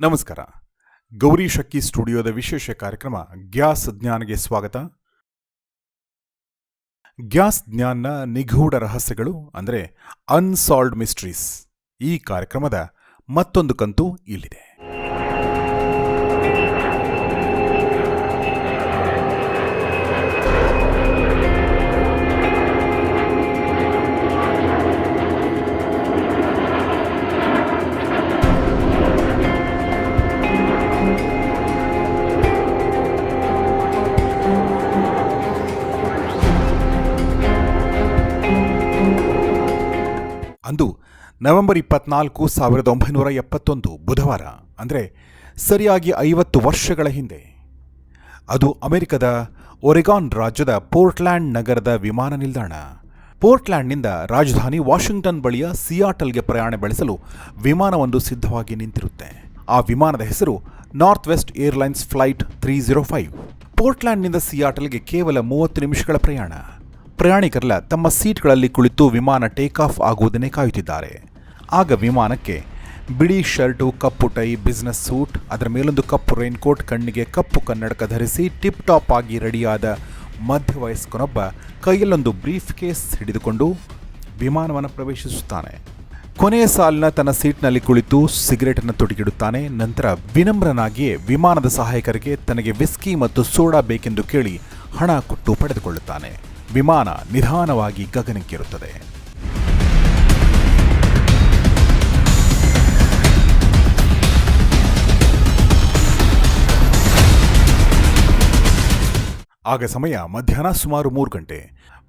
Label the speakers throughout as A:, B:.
A: ನಮಸ್ಕಾರ. ಗೌರಿ ಶಕ್ಕಿ ಸ್ಟುಡಿಯೋದ ವಿಶೇಷ ಕಾರ್ಯಕ್ರಮ ಗ್ಯಾಸ್ ಜ್ಞಾನ್ಗೆ ಸ್ವಾಗತ. ಗ್ಯಾಸ್ ಜ್ಞಾನ್ನ ನಿಗೂಢ ರಹಸ್ಯಗಳು ಅಂದರೆ ಅನ್ಸಾಲ್ವ್ಡ್ ಮಿಸ್ಟ್ರೀಸ್ ಈ ಕಾರ್ಯಕ್ರಮದ ಮತ್ತೊಂದು ಕಂತು ಇಲ್ಲಿದೆ. ಅಂದು ನವೆಂಬರ್ 24, 1971 ಬುಧವಾರ, ಅಂದರೆ ಸರಿಯಾಗಿ 50 ವರ್ಷಗಳ ಹಿಂದೆ. ಅದು ಅಮೆರಿಕದ ಒರೆಗಾನ್ ರಾಜ್ಯದ ಪೋರ್ಟ್ಲ್ಯಾಂಡ್ ನಗರದ ವಿಮಾನ ನಿಲ್ದಾಣ. ಪೋರ್ಟ್ಲ್ಯಾಂಡ್ನಿಂದ ರಾಜಧಾನಿ ವಾಷಿಂಗ್ಟನ್ ಬಳಿಯ ಸಿಯಾಟಲ್ಗೆ ಪ್ರಯಾಣ ಬೆಳೆಸಲು ವಿಮಾನವೊಂದು ಸಿದ್ಧವಾಗಿ ನಿಂತಿರುತ್ತೆ. ಆ ವಿಮಾನದ ಹೆಸರು ನಾರ್ತ್ ವೆಸ್ಟ್ ಏರ್ಲೈನ್ಸ್ ಫ್ಲೈಟ್ 305. ಪೋರ್ಟ್ಲ್ಯಾಂಡ್ನಿಂದ ಸಿಯಾಟಲ್ಗೆ ಕೇವಲ 30 ನಿಮಿಷಗಳ ಪ್ರಯಾಣ. ಪ್ರಯಾಣಿಕರೆಲ್ಲ ತಮ್ಮ ಸೀಟ್ಗಳಲ್ಲಿ ಕುಳಿತು ವಿಮಾನ ಟೇಕ್ ಆಫ್ ಆಗುವುದನ್ನೇ ಕಾಯುತ್ತಿದ್ದಾರೆ. ಆಗ ವಿಮಾನಕ್ಕೆ ಬಿಳಿ ಶರ್ಟು, ಕಪ್ಪು ಟೈ, ಬಿಸ್ನೆಸ್ ಸೂಟ್, ಅದರ ಮೇಲೊಂದು ಕಪ್ಪು ರೈನ್ಕೋಟ್, ಕಣ್ಣಿಗೆ ಕಪ್ಪು ಕನ್ನಡಕ ಧರಿಸಿ ಟಿಪ್ ಟಾಪ್ ಆಗಿ ರೆಡಿಯಾದ ಮಧ್ಯವಯಸ್ಕನೊಬ್ಬ ಕೈಯಲ್ಲೊಂದು ಬ್ರೀಫ್ ಕೇಸ್ ಹಿಡಿದುಕೊಂಡು ವಿಮಾನವನ್ನು ಪ್ರವೇಶಿಸುತ್ತಾನೆ. ಕೊನೆಯ ಸಾಲಿನ ತನ್ನ ಸೀಟ್ನಲ್ಲಿ ಕುಳಿತು ಸಿಗರೇಟನ್ನು ತೊಡಗಿಡುತ್ತಾನೆ. ನಂತರ ವಿನಮ್ರನಾಗಿಯೇ ವಿಮಾನದ ಸಹಾಯಕರಿಗೆ ತನಗೆ ವಿಸ್ಕಿ ಮತ್ತು ಸೋಡಾ ಬೇಕೆಂದು ಕೇಳಿ ಹಣ ಕೊಟ್ಟು ಪಡೆದುಕೊಳ್ಳುತ್ತಾನೆ. ವಿಮಾನ ನಿಧಾನವಾಗಿ ಗಗನಕ್ಕೇರುತ್ತದೆ. ಆಗ ಸಮಯ ಮಧ್ಯಾಹ್ನ ಸುಮಾರು 3 ಗಂಟೆ.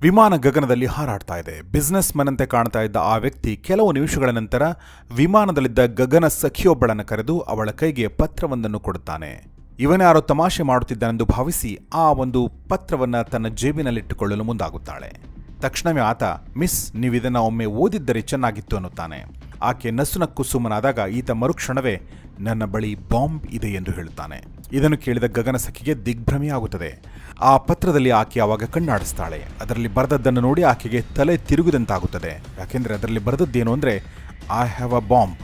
A: ವಿಮಾನ ಗಗನದಲ್ಲಿ ಹಾರಾಡ್ತಾ ಇದೆ. ಬಿಸ್ನೆಸ್ ಮನಂತೆ ಕಾಣ್ತಾ ಇದ್ದ ಆ ವ್ಯಕ್ತಿ ಕೆಲವು ನಿಮಿಷಗಳ ನಂತರ ವಿಮಾನದಲ್ಲಿದ್ದ ಗಗನ ಸಖಿಯೊಬ್ಬಳನ್ನು ಕರೆದು ಅವಳ ಕೈಗೆ ಪತ್ರವೊಂದನ್ನು ಕೊಡುತ್ತಾನೆ. ಇವನ್ಯಾರೋ ತಮಾಷೆ ಮಾಡುತ್ತಿದ್ದಾನೆಂದು ಭಾವಿಸಿ ಆ ಒಂದು ಪತ್ರವನ್ನು ತನ್ನ ಜೇಬಿನಲ್ಲಿಟ್ಟುಕೊಳ್ಳಲು ಮುಂದಾಗುತ್ತಾಳೆ. ತಕ್ಷಣವೇ ಆತ, ಮಿಸ್, ನೀವಿದನ್ನು ಒಮ್ಮೆ ಓದಿದ್ದರೆ ಚೆನ್ನಾಗಿತ್ತು ಅನ್ನುತ್ತಾನೆ. ಆಕೆ ನಸುನಕ್ಕು ಸುಮ್ಮನಾದಾಗ ಈತ ಮರುಕ್ಷಣವೇ ನನ್ನ ಬಳಿ ಬಾಂಬ್ ಇದೆ ಎಂದು ಹೇಳುತ್ತಾನೆ. ಇದನ್ನು ಕೇಳಿದ ಗಗನ ಸಖಿಗೆ ದಿಗ್ಭ್ರಮೆಯಾಗುತ್ತದೆ. ಆ ಪತ್ರದಲ್ಲಿ ಆಕೆ ಆವಾಗ ಕಣ್ಣಾಡಿಸ್ತಾಳೆ. ಅದರಲ್ಲಿ ಬರೆದದ್ದನ್ನು ನೋಡಿ ಆಕೆಗೆ ತಲೆ ತಿರುಗುದಂತಾಗುತ್ತದೆ. ಯಾಕೆಂದರೆ ಅದರಲ್ಲಿ ಬರೆದದ್ದೇನು ಅಂದರೆ ಐ ಹ್ಯಾವ್ ಅ ಬಾಂಬ್.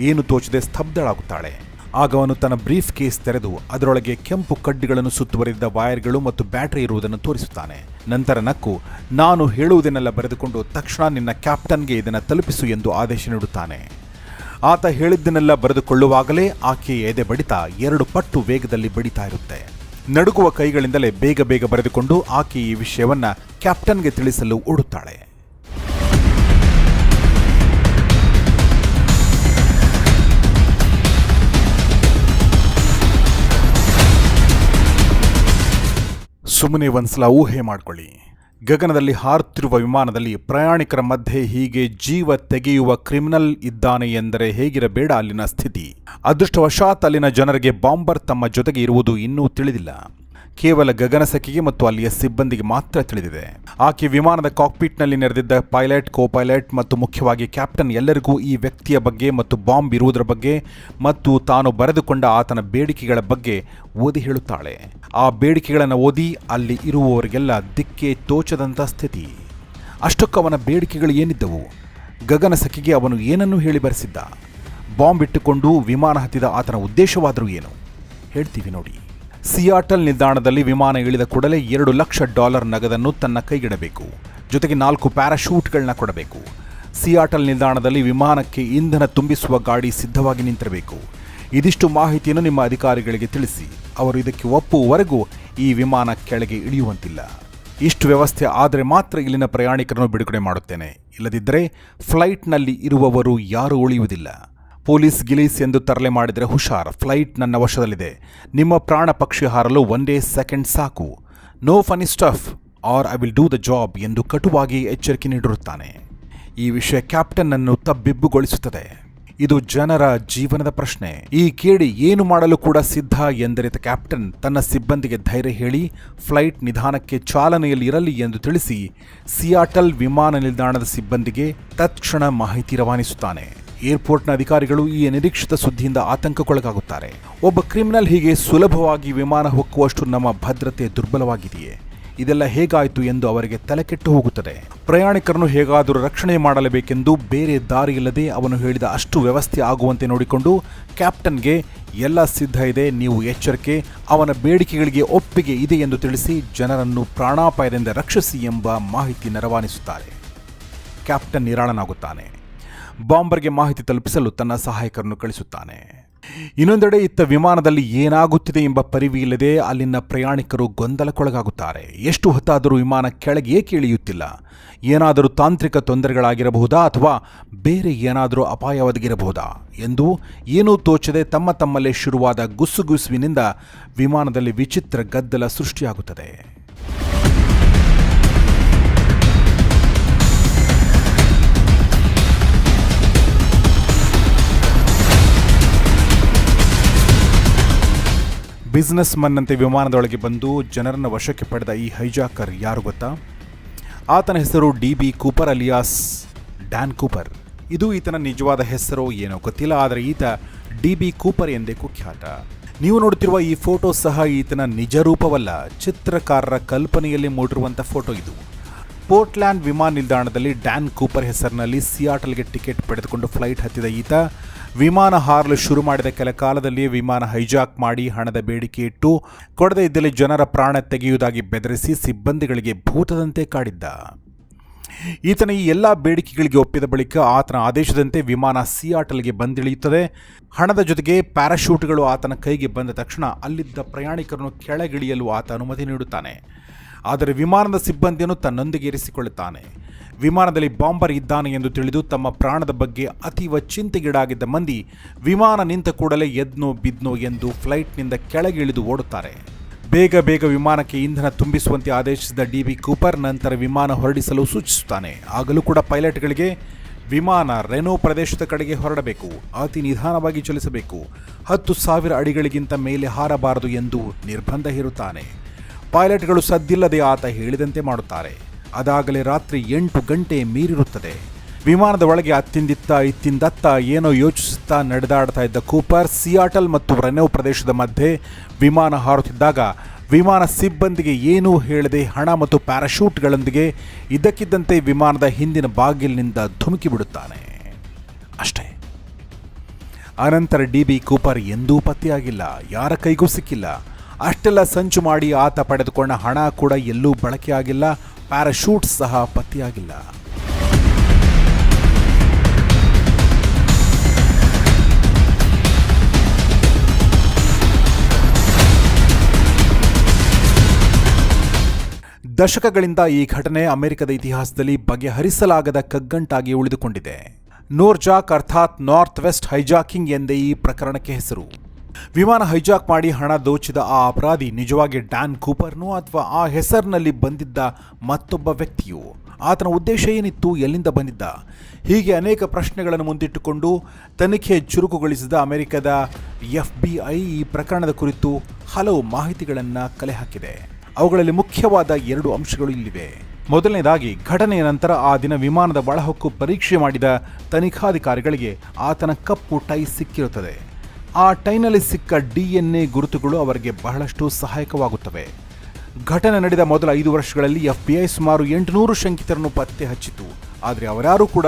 A: ಏನು ತೋಚದೆ ಸ್ತಬ್ಧಳಾಗುತ್ತಾಳೆ. ಆಗ ಅವನು ತನ್ನ ಬ್ರೀಫ್ ಕೇಸ್ ತೆರೆದು ಅದರೊಳಗೆ ಕೆಂಪು ಕಡ್ಡಿಗಳನ್ನು ಸುತ್ತುವರಿದ ವೈರ್ಗಳು ಮತ್ತು ಬ್ಯಾಟರಿ ಇರುವುದನ್ನು ತೋರಿಸುತ್ತಾನೆ. ನಂತರ ನಕ್ಕು, ನಾನು ಹೇಳುವುದನ್ನೆಲ್ಲ ಬರೆದುಕೊಂಡು ತಕ್ಷಣ ನಿನ್ನ ಕ್ಯಾಪ್ಟನ್ಗೆ ಇದನ್ನು ತಲುಪಿಸು ಎಂದು ಆದೇಶ ನೀಡುತ್ತಾನೆ. ಆತ ಹೇಳಿದ್ದನ್ನೆಲ್ಲ ಬರೆದುಕೊಳ್ಳುವಾಗಲೇ ಆಕೆಯ ಎದೆ ಬಡಿತ 2 ಪಟ್ಟು ವೇಗದಲ್ಲಿ ಬಡಿತಾ ಇರುತ್ತೆ. ನಡುಗುವ ಕೈಗಳಿಂದಲೇ ಬೇಗ ಬೇಗ ಬರೆದುಕೊಂಡು ಆಕೆ ಈ ವಿಷಯವನ್ನ ಕ್ಯಾಪ್ಟನ್ಗೆ ತಿಳಿಸಲು ಓಡುತ್ತಾಳೆ. ಸುಮ್ಮನೆ ಒಂದ್ಸಲ ಊಹೆ ಮಾಡಿಕೊಳ್ಳಿ. ಗಗನದಲ್ಲಿ ಹಾರುತ್ತಿರುವ ವಿಮಾನದಲ್ಲಿ ಪ್ರಯಾಣಿಕರ ಮಧ್ಯೆ ಹೀಗೆ ಜೀವ ತೆಗೆಯುವ ಕ್ರಿಮಿನಲ್ ಇದ್ದಾನೆ ಎಂದರೆ ಹೇಗಿರಬೇಡ ಅಲ್ಲಿನ ಸ್ಥಿತಿ. ಅದೃಷ್ಟವಶಾತ್ ಅಲ್ಲಿನ ಜನರಿಗೆ ಬಾಂಬರ್ ತಮ್ಮ ಜೊತೆಗೆ ಇರುವುದು ಇನ್ನೂ ತಿಳಿದಿಲ್ಲ. ಕೇವಲ ಗಗನ ಸಖಿಗೆ ಮತ್ತು ಅಲ್ಲಿಯ ಸಿಬ್ಬಂದಿಗೆ ಮಾತ್ರ ತಿಳಿದಿದೆ. ಆಕೆ ವಿಮಾನದ ಕಾಕ್ಪಿಟ್ನಲ್ಲಿ ನೆರೆದಿದ್ದ ಪೈಲಟ್, ಕೋ-ಪೈಲಟ್ ಮತ್ತು ಮುಖ್ಯವಾಗಿ ಕ್ಯಾಪ್ಟನ್ ಎಲ್ಲರಿಗೂ ಈ ವ್ಯಕ್ತಿಯ ಬಗ್ಗೆ ಮತ್ತು ಬಾಂಬ್ ಇರುವುದರ ಬಗ್ಗೆ ಮತ್ತು ತಾನು ಬರೆದುಕೊಂಡ ಆತನ ಬೇಡಿಕೆಗಳ ಬಗ್ಗೆ ಓದಿ ಹೇಳುತ್ತಾಳೆ. ಆ ಬೇಡಿಕೆಗಳನ್ನು ಓದಿ ಅಲ್ಲಿ ಇರುವವರಿಗೆಲ್ಲ ದಿಕ್ಕೇ ತೋಚದಂಥ ಸ್ಥಿತಿ. ಅಷ್ಟಕ್ಕೂ ಅವನ ಬೇಡಿಕೆಗಳು ಏನಿದ್ದವು? ಗಗನ ಸಖಿಗೆ ಅವನು ಏನನ್ನೂ ಹೇಳಿ ಬರೆಸಿದ್ದ. ಬಾಂಬ್ ಇಟ್ಟುಕೊಂಡು ವಿಮಾನ ಹತ್ತಿದ ಆತನ ಉದ್ದೇಶವಾದರೂ ಏನು? ಹೇಳ್ತೀವಿ ನೋಡಿ. ಸಿಯಾಟಲ್ ನಿಲ್ದಾಣದಲ್ಲಿ ವಿಮಾನ ಇಳಿದ ಕೂಡಲೇ $2 ಲಕ್ಷ ನಗದನ್ನು ತನ್ನ ಕೈಗಿಡಬೇಕು. ಜೊತೆಗೆ 4 ಪ್ಯಾರಾಶೂಟ್ಗಳನ್ನ ಕೊಡಬೇಕು. ಸಿಯಾಟಲ್ ನಿಲ್ದಾಣದಲ್ಲಿ ವಿಮಾನಕ್ಕೆ ಇಂಧನ ತುಂಬಿಸುವ ಗಾಡಿ ಸಿದ್ಧವಾಗಿ ನಿಂತಿರಬೇಕು. ಇದಿಷ್ಟು ಮಾಹಿತಿಯನ್ನು ನಿಮ್ಮ ಅಧಿಕಾರಿಗಳಿಗೆ ತಿಳಿಸಿ. ಅವರು ಇದಕ್ಕೆ ಒಪ್ಪುವವರೆಗೂ ಈ ವಿಮಾನ ಕೆಳಗೆ ಇಳಿಯುವಂತಿಲ್ಲ. ಇಷ್ಟು ವ್ಯವಸ್ಥೆ ಆದರೆ ಮಾತ್ರ ಇಲ್ಲಿನ ಪ್ರಯಾಣಿಕರನ್ನು ಬಿಡುಗಡೆ ಮಾಡುತ್ತೇನೆ. ಇಲ್ಲದಿದ್ದರೆ ಫ್ಲೈಟ್ನಲ್ಲಿ ಇರುವವರು ಯಾರೂ ಉಳಿಯುವುದಿಲ್ಲ. ಪೊಲೀಸ್ ಗಿಲೀಸ್ ಎಂದು ತರಲೆ ಮಾಡಿದರೆ ಹುಷಾರ್. ಫ್ಲೈಟ್ ನನ್ನ ವಶದಲ್ಲಿದೆ. ನಿಮ್ಮ ಪ್ರಾಣ ಪಕ್ಷಿ ಹಾರಲು 1 ಸೆಕೆಂಡ್ ಸಾಕು. No funny stuff or I will do the job ಎಂದು ಕಟುವಾಗಿ ಎಚ್ಚರಿಕೆ ನೀಡಿರುತ್ತಾನೆ. ಈ ವಿಷಯ ಕ್ಯಾಪ್ಟನ್ ಅನ್ನು ತಬ್ಬಿಬ್ಬುಗೊಳಿಸುತ್ತದೆ. ಇದು ಜನರ ಜೀವನದ ಪ್ರಶ್ನೆ. ಈ ಕೇಳಿ ಏನು ಮಾಡಲು ಕೂಡ ಸಿದ್ಧ ಎಂದರಿತ ಕ್ಯಾಪ್ಟನ್ ತನ್ನ ಸಿಬ್ಬಂದಿಗೆ ಧೈರ್ಯ ಹೇಳಿ ಫ್ಲೈಟ್ ನಿಧಾನಕ್ಕೆ ಚಾಲನೆಯಲ್ಲಿ ಇರಲಿ ಎಂದು ತಿಳಿಸಿ ಸಿಯಾಟಲ್ ವಿಮಾನ ನಿಲ್ದಾಣದ ಸಿಬ್ಬಂದಿಗೆ ತತ್ಕ್ಷಣ ಮಾಹಿತಿ ರವಾನಿಸುತ್ತಾನೆ. ಏರ್ಪೋರ್ಟ್ನ ಅಧಿಕಾರಿಗಳು ಈ ಅನಿರೀಕ್ಷಿತ ಸುದ್ದಿಯಿಂದ ಆತಂಕಕ್ಕೊಳಗಾಗುತ್ತಾರೆ. ಒಬ್ಬ ಕ್ರಿಮಿನಲ್ ಹೀಗೆ ಸುಲಭವಾಗಿ ವಿಮಾನ ಹೊಕ್ಕುವಷ್ಟು ನಮ್ಮ ಭದ್ರತೆ ದುರ್ಬಲವಾಗಿದೆಯೇ? ಇದೆಲ್ಲ ಹೇಗಾಯಿತು ಎಂದು ಅವರಿಗೆ ತಲೆಕೆಟ್ಟು ಹೋಗುತ್ತದೆ. ಪ್ರಯಾಣಿಕರನ್ನು ಹೇಗಾದರೂ ರಕ್ಷಣೆ ಮಾಡಲೇಬೇಕೆಂದು ಬೇರೆ ದಾರಿಯಿಲ್ಲದೆ ಅವನು ಹೇಳಿದ ಅಷ್ಟು ವ್ಯವಸ್ಥೆ ಆಗುವಂತೆ ನೋಡಿಕೊಂಡು ಕ್ಯಾಪ್ಟನ್ಗೆ ಎಲ್ಲ ಸಿದ್ಧ ಇದೆ, ನೀವು ಎಚ್ಚರಿಕೆ, ಅವನ ಬೇಡಿಕೆಗಳಿಗೆ ಒಪ್ಪಿಗೆ ಇದೆ ಎಂದು ತಿಳಿಸಿ ಜನರನ್ನು ಪ್ರಾಣಾಪಾಯದಿಂದ ರಕ್ಷಿಸಿ ಎಂಬ ಮಾಹಿತಿ ನೆರವಾನಿಸುತ್ತಾರೆ. ಕ್ಯಾಪ್ಟನ್ ನಿರಾಳನಾಗುತ್ತಾನೆ. ಬಾಂಬರ್ಗೆ ಮಾಹಿತಿ ತಲುಪಿಸಲು ತನ್ನ ಸಹಾಯಕರನ್ನು ಕಳಿಸುತ್ತಾನೆ. ಇನ್ನೊಂದೆಡೆ ಇತ್ತ ವಿಮಾನದಲ್ಲಿ ಏನಾಗುತ್ತಿದೆ ಎಂಬ ಪರಿವಿಲ್ಲದೆ ಅಲ್ಲಿನ ಪ್ರಯಾಣಿಕರು ಗೊಂದಲಕ್ಕೊಳಗಾಗುತ್ತಾರೆ. ಎಷ್ಟು ಹೊತ್ತಾದರೂ ವಿಮಾನ ಕೆಳಗೆ ಏಕೆ ಇಳಿಯುತ್ತಿಲ್ಲ? ಏನಾದರೂ ತಾಂತ್ರಿಕ ತೊಂದರೆಗಳಾಗಿರಬಹುದಾ ಅಥವಾ ಬೇರೆ ಏನಾದರೂ ಅಪಾಯ ಒದಗಿರಬಹುದಾ ಎಂದು ಏನೂ ತೋಚದೆ ತಮ್ಮಲ್ಲೇ ಶುರುವಾದ ಗುಸುಗುಸುವಿನಿಂದ ವಿಮಾನದಲ್ಲಿ ವಿಚಿತ್ರ ಗದ್ದಲ ಸೃಷ್ಟಿಯಾಗುತ್ತದೆ. ಬಿಸ್ನೆಸ್ ಮನ್ನಂತೆ ವಿಮಾನದೊಳಗೆ ಬಂದು ಜನರನ್ನು ವಶಕ್ಕೆ ಪಡೆದ ಈ ಹೈಜಾಕರ್ ಯಾರು ಗೊತ್ತಾ? ಆತನ ಹೆಸರು DB Cooper alias Dan Cooper. ಇದು ಈತನ ನಿಜವಾದ ಹೆಸರೋ ಏನೋ ಗೊತ್ತಿಲ್ಲ, ಆದರೆ ಈತ DB ಕೂಪರ್ ಎಂದೇ ಕುಖ್ಯಾತ. ನೀವು ನೋಡುತ್ತಿರುವ ಈ ಫೋಟೋ ಸಹ ಈತನ ನಿಜ ರೂಪವಲ್ಲ, ಚಿತ್ರಕಾರರ ಕಲ್ಪನೆಯಲ್ಲಿ ಮೂಡಿರುವಂಥ ಫೋಟೋ ಇದು. ಪೋರ್ಟ್ಲ್ಯಾಂಡ್ ವಿಮಾನ ನಿಲ್ದಾಣದಲ್ಲಿ ಡ್ಯಾನ್ ಕೂಪರ್ ಹೆಸರಿನಲ್ಲಿ ಸಿಯಾಟಲ್ಗೆ ಟಿಕೆಟ್ ಪಡೆದುಕೊಂಡು ಫ್ಲೈಟ್ ಹತ್ತಿದ ಈತ ವಿಮಾನ ಹಾರಲು ಶುರು ಮಾಡಿದ ಕೆಲ ಕಾಲದಲ್ಲಿಯೇ ವಿಮಾನ ಹೈಜಾಕ್ ಮಾಡಿ ಹಣದ ಬೇಡಿಕೆ ಇಟ್ಟು ಕೊಡದೇ ಇದ್ದಲ್ಲಿ ಜನರ ಪ್ರಾಣ ತೆಗೆಯುವುದಾಗಿ ಬೆದರಿಸಿ ಸಿಬ್ಬಂದಿಗಳಿಗೆ ಭೂತದಂತೆ ಕಾಡಿದ್ದ. ಈತನ ಈ ಎಲ್ಲ ಬೇಡಿಕೆಗಳಿಗೆ ಒಪ್ಪಿದ ಬಳಿಕ ಆತನ ಆದೇಶದಂತೆ ವಿಮಾನ ಸಿಯಾಟಲ್ಗೆ ಬಂದಿಳಿಯುತ್ತದೆ. ಹಣದ ಜೊತೆಗೆ ಪ್ಯಾರಾಶೂಟ್ಗಳು ಆತನ ಕೈಗೆ ಬಂದ ತಕ್ಷಣ ಅಲ್ಲಿದ್ದ ಪ್ರಯಾಣಿಕರನ್ನು ಕೆಳಗಿಳಿಯಲು ಆತ ಅನುಮತಿ ನೀಡುತ್ತಾನೆ. ಆದರೆ ವಿಮಾನದ ಸಿಬ್ಬಂದಿಯನ್ನು ತನ್ನೊಂದಿಗೆ ಇರಿಸಿಕೊಳ್ಳುತ್ತಾನೆ. ವಿಮಾನದಲ್ಲಿ ಬಾಂಬರ್ ಇದ್ದಾನೆ ಎಂದು ತಿಳಿದು ತಮ್ಮ ಪ್ರಾಣದ ಬಗ್ಗೆ ಅತೀವ ಚಿಂತೆಗೀಡಾಗಿದ್ದ ಮಂದಿ ವಿಮಾನ ನಿಂತ ಕೂಡಲೇ ಎದ್ನೋ ಬಿದ್ನೋ ಎಂದು ಫ್ಲೈಟ್ನಿಂದ ಕೆಳಗೆ ಇಳಿದು ಓಡುತ್ತಾರೆ. ಬೇಗ ವಿಮಾನಕ್ಕೆ ಇಂಧನ ತುಂಬಿಸುವಂತೆ ಆದೇಶಿಸಿದ DB ಕೂಪರ್ ನಂತರ ವಿಮಾನ ಹೊರಡಿಸಲು ಸೂಚಿಸುತ್ತಾನೆ. ಆಗಲೂ ಕೂಡ ಪೈಲಟ್ಗಳಿಗೆ ವಿಮಾನ ರೆನೋ ಪ್ರದೇಶದ ಕಡೆಗೆ ಹೊರಡಬೇಕು, ಅತಿ ನಿಧಾನವಾಗಿ ಚಲಿಸಬೇಕು, 10,000 ಅಡಿಗಳಿಗಿಂತ ಮೇಲೆ ಹಾರಬಾರದು ಎಂದು ನಿರ್ಬಂಧ ಹೇರುತ್ತಾನೆ. ಪೈಲಟ್ಗಳು ಸದ್ದಿಲ್ಲದೆ ಆತ ಹೇಳಿದಂತೆ ಮಾಡುತ್ತಾರೆ. ಅದಾಗಲೇ ರಾತ್ರಿ 8 ಗಂಟೆ ಮೀರಿರುತ್ತದೆ. ವಿಮಾನದ ಒಳಗೆ ಅತ್ತಿಂದಿತ್ತ ಇತ್ತಿಂದತ್ತ ಏನೋ ಯೋಚಿಸುತ್ತಾ ನಡೆದಾಡ್ತಾ ಇದ್ದ ಕೂಪರ್ ಸಿಯಾಟಲ್ ಮತ್ತು ರೆನೋ ಪ್ರದೇಶದ ಮಧ್ಯೆ ವಿಮಾನ ಹಾರುತ್ತಿದ್ದಾಗ ವಿಮಾನ ಸಿಬ್ಬಂದಿಗೆ ಏನೂ ಹೇಳದೆ ಹಣ ಮತ್ತು ಪ್ಯಾರಾಶೂಟ್ಗಳೊಂದಿಗೆ ಇದ್ದಕ್ಕಿದ್ದಂತೆ ವಿಮಾನದ ಹಿಂದಿನ ಬಾಗಿಲಿನಿಂದ ಧುಮುಕಿ ಬಿಡುತ್ತಾನೆ. ಅಷ್ಟೇ. ಅನಂತರ DB ಕೂಪರ್ ಎಂದೂ ಪತ್ತೆಯಾಗಿಲ್ಲ, ಯಾರ ಕೈಗೂ ಸಿಕ್ಕಿಲ್ಲ. ಅಷ್ಟೆಲ್ಲ ಸಂಚು ಮಾಡಿ ಆತ ಪಡೆದುಕೊಂಡ ಹಣ ಕೂಡ ಎಲ್ಲೂ ಬಳಕೆಯಾಗಿಲ್ಲ, ಪ್ಯಾರಾಶೂಟ್ ಸಹ ಪತ್ತೆಯಾಗಿಲ್ಲ. ದಶಕಗಳಿಂದ ಈ ಘಟನೆ ಅಮೆರಿಕದ ಇತಿಹಾಸದಲ್ಲಿ ಬಗೆಹರಿಸಲಾಗದ ಕಗ್ಗಂಟಾಗಿ ಉಳಿದುಕೊಂಡಿದೆ. ನೋರ್ಜಾಕ್ ಅರ್ಥಾತ್ ನಾರ್ತ್ ವೆಸ್ಟ್ ಹೈಜಾಕಿಂಗ್ ಎಂದೇ ಈ ಪ್ರಕರಣಕ್ಕೆ ಹೆಸರು. ವಿಮಾನ ಹೈಜಾಕ್ ಮಾಡಿ ಹಣ ದೋಚಿದ ಆ ಅಪರಾಧಿ ನಿಜವಾಗಿ ಡ್ಯಾನ್ ಕೂಪರ್ನೋ ಅಥವಾ ಆ ಹೆಸರಿನಲ್ಲಿ ಬಂದಿದ್ದ ಮತ್ತೊಬ್ಬ ವ್ಯಕ್ತಿಯೋ? ಆತನ ಉದ್ದೇಶ ಏನಿತ್ತು? ಎಲ್ಲಿಂದ ಬಂದಿದ್ದ? ಹೀಗೆ ಅನೇಕ ಪ್ರಶ್ನೆಗಳನ್ನು ಮುಂದಿಟ್ಟುಕೊಂಡು ತನಿಖೆ ಚುರುಕುಗೊಳಿಸಿದ ಅಮೆರಿಕದ FBI ಈ ಪ್ರಕರಣದ ಕುರಿತು ಹಲವು ಮಾಹಿತಿಗಳನ್ನು ಕಲೆ ಹಾಕಿದೆ. ಅವುಗಳಲ್ಲಿ ಮುಖ್ಯವಾದ 2 ಅಂಶಗಳು ಇಲ್ಲಿವೆ. ಮೊದಲನೇದಾಗಿ, ಘಟನೆಯ ನಂತರ ಆ ದಿನ ವಿಮಾನದ ಒಳಹೊಕ್ಕು ಪರೀಕ್ಷೆ ಮಾಡಿದ ತನಿಖಾಧಿಕಾರಿಗಳಿಗೆ ಆತನ ಕಪ್ಪು ಟೈ ಸಿಕ್ಕಿರುತ್ತದೆ. ಆ ಟೈನಲ್ಲಿ ಸಿಕ್ಕ DNA ಗುರುತುಗಳು ಅವರಿಗೆ ಬಹಳಷ್ಟು ಸಹಾಯಕವಾಗುತ್ತವೆ. ಘಟನೆ ನಡೆದ ಮೊದಲ 5 ವರ್ಷಗಳಲ್ಲಿ FBI ಸುಮಾರು 800 ಶಂಕಿತರನ್ನು ಪತ್ತೆ ಹಚ್ಚಿತು. ಆದರೆ ಅವರ್ಯಾರೂ ಕೂಡ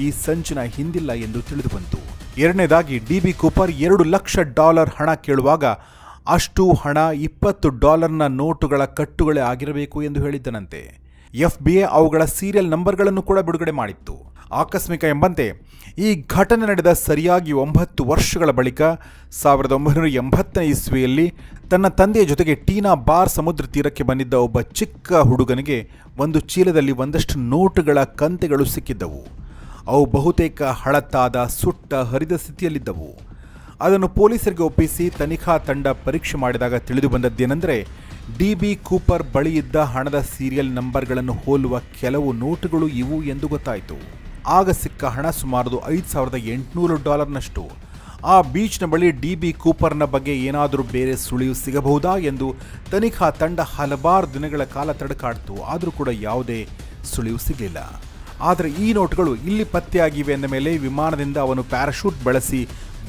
A: ಈ ಸಂಚಿನ ಹಿಂದಿಲ್ಲ ಎಂದು ತಿಳಿದುಬಂತು. ಎರಡನೇದಾಗಿ, DB ಕೂಪರ್ $2 ಲಕ್ಷ ಹಣ ಕೇಳುವಾಗ ಅಷ್ಟು ಹಣ $20 ನೋಟುಗಳ ಕಟ್ಟುಗಳೇ ಆಗಿರಬೇಕು ಎಂದು ಹೇಳಿದ್ದನಂತೆ. FBI ಅವುಗಳ ಸೀರಿಯಲ್ ನಂಬರ್ಗಳನ್ನು ಕೂಡ ಬಿಡುಗಡೆ ಮಾಡಿತ್ತು. ಆಕಸ್ಮಿಕ ಎಂಬಂತೆ ಈ ಘಟನೆ ನಡೆದ ಸರಿಯಾಗಿ 9 ವರ್ಷಗಳ ಬಳಿಕ 1980ನೇ ಇಸ್ವಿಯಲ್ಲಿ ತನ್ನ ತಂದೆಯ ಜೊತೆಗೆ ಟೀನಾ ಬಾರ್ ಸಮುದ್ರ ತೀರಕ್ಕೆ ಬಂದಿದ್ದ ಒಬ್ಬ ಚಿಕ್ಕ ಹುಡುಗನಿಗೆ ಒಂದು ಚೀಲದಲ್ಲಿ ಒಂದಷ್ಟು ನೋಟುಗಳ ಕಂತೆಗಳು ಸಿಕ್ಕಿದ್ದವು. ಅವು ಬಹುತೇಕ ಹಳತಾದ, ಸುಟ್ಟ, ಹರಿದ ಸ್ಥಿತಿಯಲ್ಲಿದ್ದವು. ಅದನ್ನು ಪೊಲೀಸರಿಗೆ ಒಪ್ಪಿಸಿ ತನಿಖಾ ತಂಡ ಪರೀಕ್ಷೆ ಮಾಡಿದಾಗ ತಿಳಿದು ಬಂದದ್ದೇನೆಂದರೆ, DB ಕೂಪರ್ ಬಳಿಯಿದ್ದ ಹಣದ ಸೀರಿಯಲ್ ನಂಬರ್ಗಳನ್ನು ಹೋಲುವ ಕೆಲವು ನೋಟುಗಳು ಇವು ಎಂದು ಗೊತ್ತಾಯಿತು. ಆಗ ಸಿಕ್ಕ ಹಣ ಸುಮಾರು $5,800 ಆ ಬೀಚ್ನ ಬಳಿ DB ಕೂಪರ್ನ ಬಗ್ಗೆ ಏನಾದರೂ ಬೇರೆ ಸುಳಿವು ಸಿಗಬಹುದಾ ಎಂದು ತನಿಖಾ ತಂಡ ಹಲವಾರು ದಿನಗಳ ಕಾಲ ತಡಕಾಡಿತು. ಆದರೂ ಕೂಡ ಯಾವುದೇ ಸುಳಿವು ಸಿಗಲಿಲ್ಲ. ಆದರೆ ಈ ನೋಟುಗಳು ಇಲ್ಲಿ ಪತ್ತೆಯಾಗಿವೆ ಎಂದ ಮೇಲೆ ವಿಮಾನದಿಂದ ಅವನು ಪ್ಯಾರಾಶೂಟ್ ಬಳಸಿ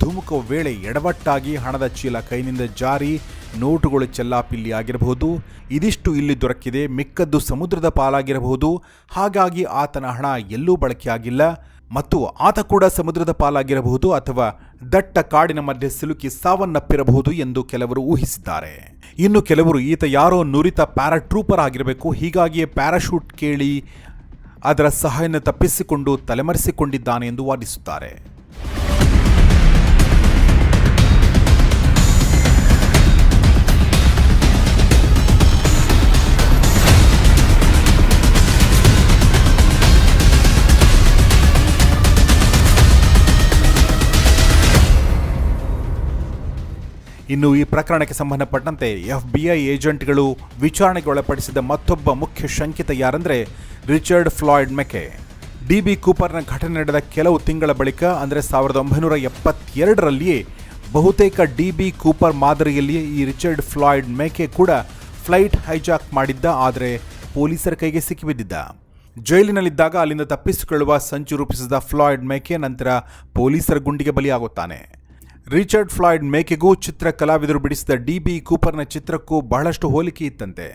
A: ಧುಮುಕುವ ವೇಳೆ ಎಡವಟ್ಟಾಗಿ ಹಣದ ಚೀಲ ಕೈನಿಂದ ಜಾರಿ ನೋಟುಗಳು ಚೆಲ್ಲಾಪಿಲ್ಲಿ ಆಗಿರಬಹುದು. ಇದಿಷ್ಟು ಇಲ್ಲಿ ದೊರಕಿದೆ, ಮಿಕ್ಕದ್ದು ಸಮುದ್ರದ ಪಾಲಾಗಿರಬಹುದು. ಹಾಗಾಗಿ ಆತನ ಹಣ ಎಲ್ಲೂ ಬಳಕೆಯಾಗಿಲ್ಲ ಮತ್ತು ಆತ ಕೂಡ ಸಮುದ್ರದ ಪಾಲಾಗಿರಬಹುದು ಅಥವಾ ದಟ್ಟ ಕಾಡಿನ ಮಧ್ಯೆ ಸಿಲುಕಿ ಸಾವನ್ನಪ್ಪಿರಬಹುದು ಎಂದು ಕೆಲವರು ಊಹಿಸಿದ್ದಾರೆ. ಇನ್ನು ಕೆಲವರು ಈತ ಯಾರೋ ನುರಿತ ಪ್ಯಾರಾಟ್ರೂಪರ್ ಆಗಿರಬೇಕು, ಹೀಗಾಗಿಯೇ ಪ್ಯಾರಾಶೂಟ್ ಕೇಳಿ ಅದರ ಸಹಾಯನ ತಪ್ಪಿಸಿಕೊಂಡು ತಲೆಮರೆಸಿಕೊಂಡಿದ್ದಾನೆ ಎಂದು ವಾದಿಸುತ್ತಾರೆ. ಇನ್ನು ಈ ಪ್ರಕರಣಕ್ಕೆ ಸಂಬಂಧಪಟ್ಟಂತೆ FBI ಏಜೆಂಟ್ಗಳು ವಿಚಾರಣೆಗೆ ಒಳಪಡಿಸಿದ ಮತ್ತೊಬ್ಬ ಮುಖ್ಯ ಶಂಕಿತ ಯಾರೆಂದರೆ ರಿಚರ್ಡ್ ಫ್ಲಾಯ್ಡ್ ಮೆಕೆ. DB ಕೂಪರ್ನ ಘಟನೆ ನಡೆದ ಕೆಲವು ತಿಂಗಳ ಬಳಿಕ ಅಂದರೆ 1972ರಲ್ಲಿಯೇ ಬಹುತೇಕ DB ಕೂಪರ್ ಮಾದರಿಯಲ್ಲಿಯೇ ಈ ರಿಚರ್ಡ್ ಫ್ಲಾಯ್ಡ್ ಮೆಕೆ ಕೂಡ ಫ್ಲೈಟ್ ಹೈಜಾಕ್ ಮಾಡಿದ್ದ. ಆದರೆ ಪೊಲೀಸರ ಕೈಗೆ ಸಿಕ್ಕಿಬಿದ್ದಿದ್ದ. ಜೈಲಿನಲ್ಲಿದ್ದಾಗ ಅಲ್ಲಿಂದ ತಪ್ಪಿಸಿಕೊಳ್ಳುವ ಸಂಚು ರೂಪಿಸಿದ ಫ್ಲಾಯ್ಡ್ ಮೆಕೆ ನಂತರ ಪೊಲೀಸರ ಗುಂಡಿಗೆ ಬಲಿಯಾಗುತ್ತಾನೆ. ರಿಚರ್ಡ್ ಫ್ಲಾಯ್ಡ್ ಮೇಕೆಗೂ ಚಿತ್ರ ಕಲಾವಿದರು ಬಿಡಿಸಿದ DB ಕೂಪರ್ನ ಚಿತ್ರಕ್ಕೂ ಬಹಳಷ್ಟು ಹೋಲಿಕೆ ಇತ್ತಂತೆ.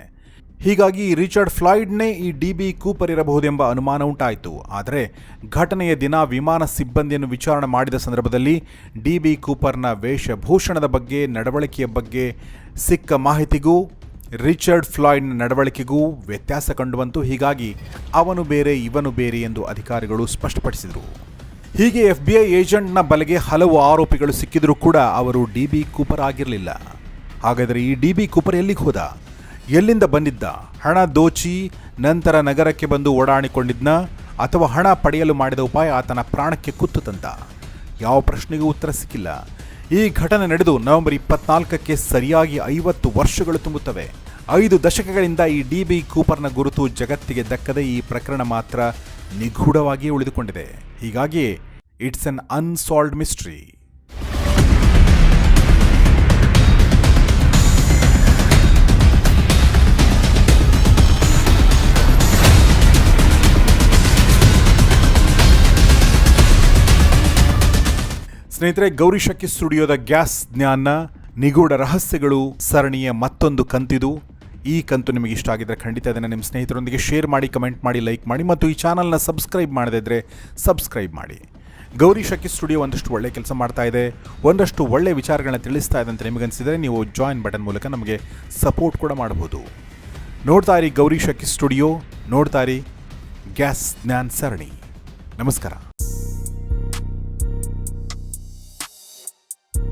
A: ಹೀಗಾಗಿ ರಿಚರ್ಡ್ ಫ್ಲಾಯ್ಡ್ನೇ ಈ DB ಕೂಪರ್ ಇರಬಹುದೆಂಬ ಅನುಮಾನ ಉಂಟಾಯಿತು. ಆದರೆ ಘಟನೆಯ ದಿನ ವಿಮಾನ ಸಿಬ್ಬಂದಿಯನ್ನು ವಿಚಾರಣೆ ಮಾಡಿದ ಸಂದರ್ಭದಲ್ಲಿ DB ಕೂಪರ್ನ ವೇಷಭೂಷಣದ ಬಗ್ಗೆ, ನಡವಳಿಕೆಯ ಬಗ್ಗೆ ಸಿಕ್ಕ ಮಾಹಿತಿಗೂ ರಿಚರ್ಡ್ ಫ್ಲಾಯ್ಡ್ನ ನಡವಳಿಕೆಗೂ ವ್ಯತ್ಯಾಸ ಕಂಡುಬಂತು. ಹೀಗಾಗಿ ಅವನು ಬೇರೆ ಇವನು ಬೇರೆ ಎಂದು ಅಧಿಕಾರಿಗಳು ಸ್ಪಷ್ಟಪಡಿಸಿದರು. ಹೀಗೆ FBI ಏಜೆಂಟ್ನ ಬಲೆಗೆ ಹಲವು ಆರೋಪಿಗಳು ಸಿಕ್ಕಿದರೂ ಕೂಡ ಅವರು DB ಕೂಪರ್ ಆಗಿರಲಿಲ್ಲ. ಹಾಗಾದರೆ ಈ DB ಕೂಪರ್ ಎಲ್ಲಿಗೆ ಹೋದ? ಎಲ್ಲಿಂದ ಬಂದಿದ್ದ? ಹಣ ದೋಚಿ ನಂತರ ನಗರಕ್ಕೆ ಬಂದು ಓಡಾಡಿಕೊಂಡಿದ್ನ ಅಥವಾ ಹಣ ಪಡೆಯಲು ಮಾಡಿದ ಉಪಾಯ ಆತನ ಪ್ರಾಣಕ್ಕೆ ಕುತ್ತು ತಂತ? ಯಾವ ಪ್ರಶ್ನೆಗೂ ಉತ್ತರ ಸಿಕ್ಕಿಲ್ಲ. ಈ ಘಟನೆ ನಡೆದು ನವೆಂಬರ್ 24ಕ್ಕೆ ಸರಿಯಾಗಿ 50 ವರ್ಷಗಳು ತುಂಬುತ್ತವೆ. 5 ದಶಕಗಳಿಂದ ಈ DB ಕೂಪರ್ನ ಗುರುತು ಜಗತ್ತಿಗೆ ದಕ್ಕದೆ ಈ ಪ್ರಕರಣ ಮಾತ್ರ ನಿಗೂಢವಾಗಿ ಉಳಿದುಕೊಂಡಿದೆ. ಹೀಗಾಗಿ ಇಟ್ಸ್ ಅನ್ ಅನ್ಸಾಲ್ವ್ಡ್ ಮಿಸ್ಟ್ರಿ. ಸ್ನೇಹಿತರೆ, ಗೌರಿ ಶಕ್ಕಿ ಸ್ಟುಡಿಯೋದ ಗ್ಯಾಸ್ ಜ್ಞಾನ ನಿಗೂಢ ರಹಸ್ಯಗಳು ಸರಣಿಯ ಮತ್ತೊಂದು ಕಂತಿದು. ಈ ಕಂತು ನಿಮಗೆ ಇಷ್ಟ ಆಗಿದ್ದರೆ ಖಂಡಿತ ಅದನ್ನು ನಿಮ್ಮ ಸ್ನೇಹಿತರೊಂದಿಗೆ ಶೇರ್ ಮಾಡಿ, ಕಮೆಂಟ್ ಮಾಡಿ, ಲೈಕ್ ಮಾಡಿ ಮತ್ತು ಈ ಚಾನಲ್ನ ಸಬ್ಸ್ಕ್ರೈಬ್ ಮಾಡದೇ ಇದ್ದರೆ ಸಬ್ಸ್ಕ್ರೈಬ್ ಮಾಡಿ. ಗೌರಿ ಶಕ್ಕಿ ಸ್ಟುಡಿಯೋ ಒಂದಷ್ಟು ಒಳ್ಳೆ ಕೆಲಸ ಮಾಡ್ತಾ ಇದೆ, ಒಂದಷ್ಟು ಒಳ್ಳೆ ವಿಚಾರಗಳನ್ನ ತಿಳಿಸ್ತಾ ಇದೆ ಅಂತ ನಿಮಗನ್ಸಿದರೆ ನೀವು ಜಾಯಿನ್ ಬಟನ್ ಮೂಲಕ ನಮಗೆ ಸಪೋರ್ಟ್ ಕೂಡ ಮಾಡಬಹುದು. ನೋಡ್ತಾ ಇರಿ ಗೌರಿ ಶಕ್ಕಿ ಸ್ಟುಡಿಯೋ, ನೋಡ್ತಾ ಇರಿ ಗ್ಯಾಸ್ ಜ್ಞಾನ್ ಸರಣಿ. ನಮಸ್ಕಾರ.